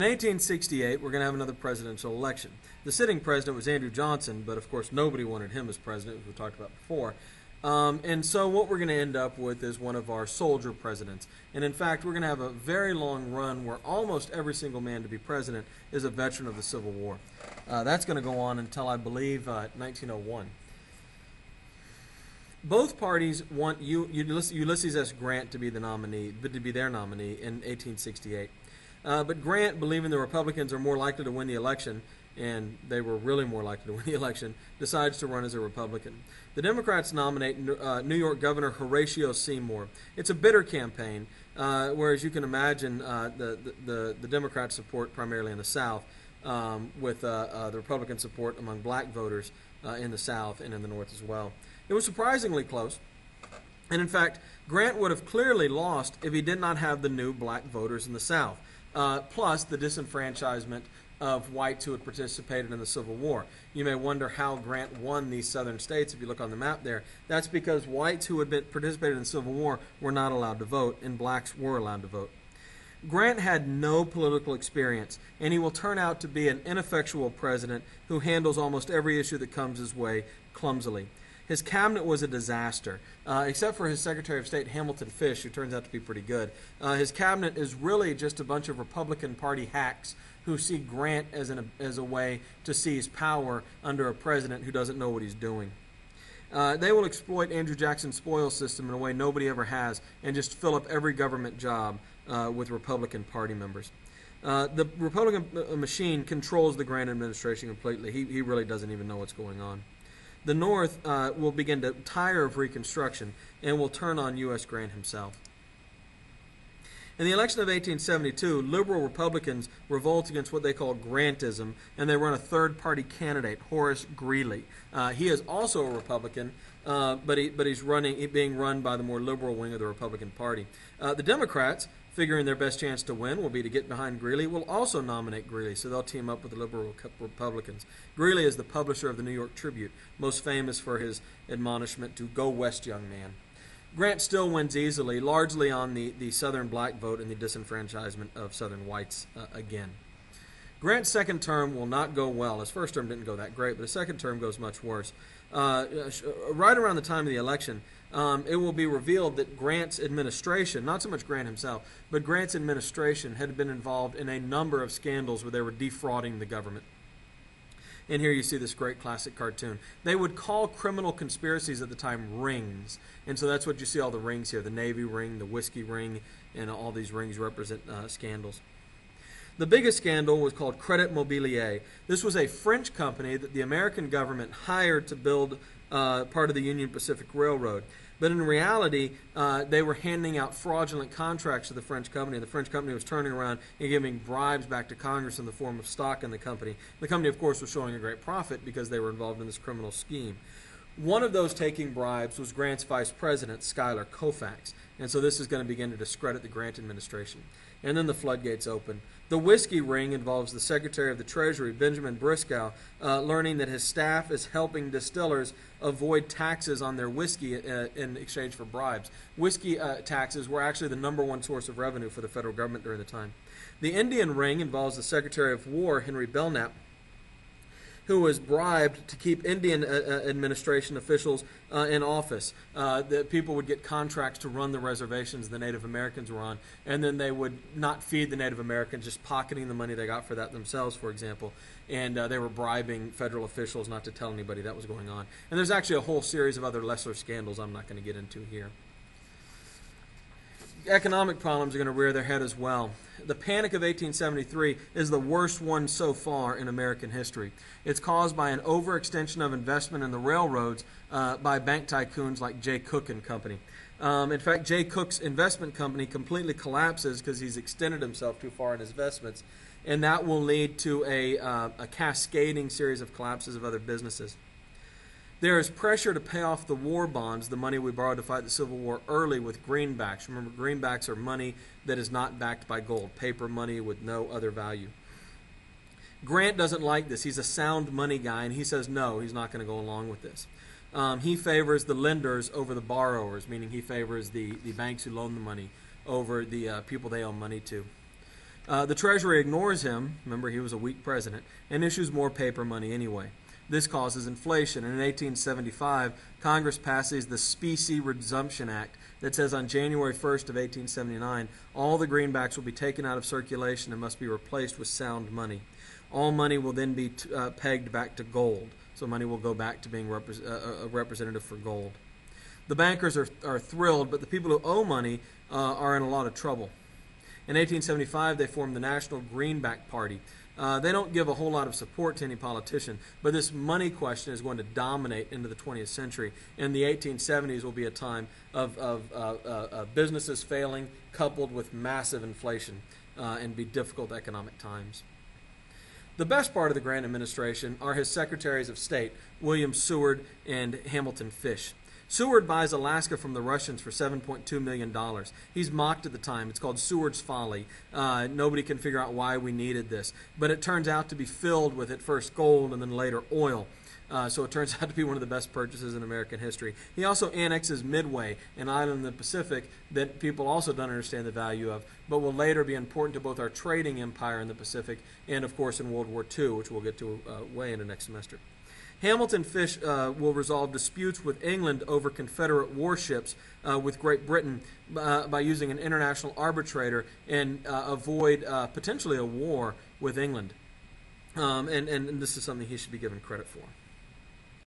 In 1868, we're going to have another presidential election. The sitting president was Andrew Johnson, but of course nobody wanted him as president, as we talked about before. And so what we're going to end up with is one of our soldier presidents. And in fact, we're going to have a very long run where almost every single man to be president is a veteran of the Civil War. That's going to go on until, I believe, 1901. Both parties want Ulysses S. Grant to be the nominee, to be their nominee in 1868. But Grant, believing the Republicans are more likely to win the election, and they were really more likely to win the election, decides to run as a Republican. The Democrats nominate New York Governor Horatio Seymour. It's a bitter campaign, whereas you can imagine the Democrat support primarily in the South, with the Republican support among black voters in the South and in the North as well. It was surprisingly close. And in fact, Grant would have clearly lost if he did not have the new black voters in the South, plus the disenfranchisement of whites who had participated in the Civil War. You may wonder how Grant won these southern states if you look on the map there. That's because whites who had participated in the Civil War were not allowed to vote, and blacks were allowed to vote. Grant had no political experience, and he will turn out to be an ineffectual president who handles almost every issue that comes his way clumsily. His cabinet was a disaster, except for his Secretary of State, Hamilton Fish, who turns out to be pretty good. His cabinet is really just a bunch of Republican Party hacks who see Grant as a way to seize power under a president who doesn't know what he's doing. They will exploit Andrew Jackson's spoils system in a way nobody ever has and just fill up every government job with Republican Party members. The Republican machine controls the Grant administration completely. He really doesn't even know what's going on. The North will begin to tire of Reconstruction and will turn on U.S. Grant himself. In the election of 1872, liberal Republicans revolt against what they call Grantism, and they run a third-party candidate, Horace Greeley. He is also a Republican, but he's being run by the more liberal wing of the Republican Party. The Democrats, figuring their best chance to win will be to get behind Greeley, will also nominate Greeley, so they'll team up with the liberal Republicans. Greeley is the publisher of the New York Tribune, most famous for his admonishment to "Go West, young man." Grant still wins easily, largely on the Southern black vote and the disenfranchisement of Southern whites again. Grant's second term will not go well. His first term didn't go that great, but his second term goes much worse. Right around the time of the election, it will be revealed that Grant's administration, not so much Grant himself, but Grant's administration had been involved in a number of scandals where they were defrauding the government. And here you see this great classic cartoon. They would call criminal conspiracies at the time rings. And so that's what you see all the rings here. The Navy ring, the whiskey ring, and all these rings represent scandals. The biggest scandal was called Credit Mobilier. This was a French company that the American government hired to build part of the Union Pacific Railroad. But in reality, they were handing out fraudulent contracts to the French company. The French company was turning around and giving bribes back to Congress in the form of stock in the company. The company, of course, was showing a great profit because they were involved in this criminal scheme. One of those taking bribes was Grant's vice president, Schuyler Colfax. And so this is going to begin to discredit the Grant administration. And then the floodgates open. The whiskey ring involves the Secretary of the Treasury, Benjamin Briscoe, learning that his staff is helping distillers avoid taxes on their whiskey in exchange for bribes. Whiskey taxes were actually the number one source of revenue for the federal government during the time. The Indian ring involves the Secretary of War, Henry Belknap, who was bribed to keep Indian administration officials in office. The people would get contracts to run the reservations the Native Americans were on, and then they would not feed the Native Americans, just pocketing the money they got for that themselves, for example. And they were bribing federal officials not to tell anybody that was going on. And there's actually a whole series of other lesser scandals I'm not going to get into here. Economic problems are going to rear their head as well. The Panic of 1873 is the worst one so far in American history. It's caused by an overextension of investment in the railroads by bank tycoons like Jay Cooke and Company. In fact, Jay Cooke's investment company completely collapses because he's extended himself too far in his investments, and that will lead to a cascading series of collapses of other businesses. There is pressure to pay off the war bonds, the money we borrowed to fight the Civil War, early with greenbacks. Remember, greenbacks are money that is not backed by gold, paper money with no other value. Grant doesn't like this. He's a sound money guy, and he says no, he's not going to go along with this. He favors the lenders over the borrowers, meaning he favors the banks who loan the money over the people they owe money to. The Treasury ignores him, remember he was a weak president, and issues more paper money anyway. This causes inflation, and in 1875, Congress passes the Specie Resumption Act that says on January 1st of 1879, all the greenbacks will be taken out of circulation and must be replaced with sound money. All money will then be pegged back to gold, so money will go back to being a representative for gold. The bankers are thrilled, but the people who owe money are in a lot of trouble. In 1875, they formed the National Greenback Party. They don't give a whole lot of support to any politician, but this money question is going to dominate into the 20th century, and the 1870s will be a time of businesses failing coupled with massive inflation and be difficult economic times. The best part of the Grant administration are his secretaries of state, William Seward and Hamilton Fish. Seward buys Alaska from the Russians for $7.2 million. He's mocked at the time. It's called Seward's Folly. Nobody can figure out why we needed this. But it turns out to be filled with, at first, gold and then later oil. So it turns out to be one of the best purchases in American history. He also annexes Midway, an island in the Pacific that people also don't understand the value of, but will later be important to both our trading empire in the Pacific and, of course, in World War II, which we'll get to way into next semester. Hamilton Fish will resolve disputes with England over Confederate warships with Great Britain by using an international arbitrator and avoid potentially a war with England. And this is something he should be given credit for.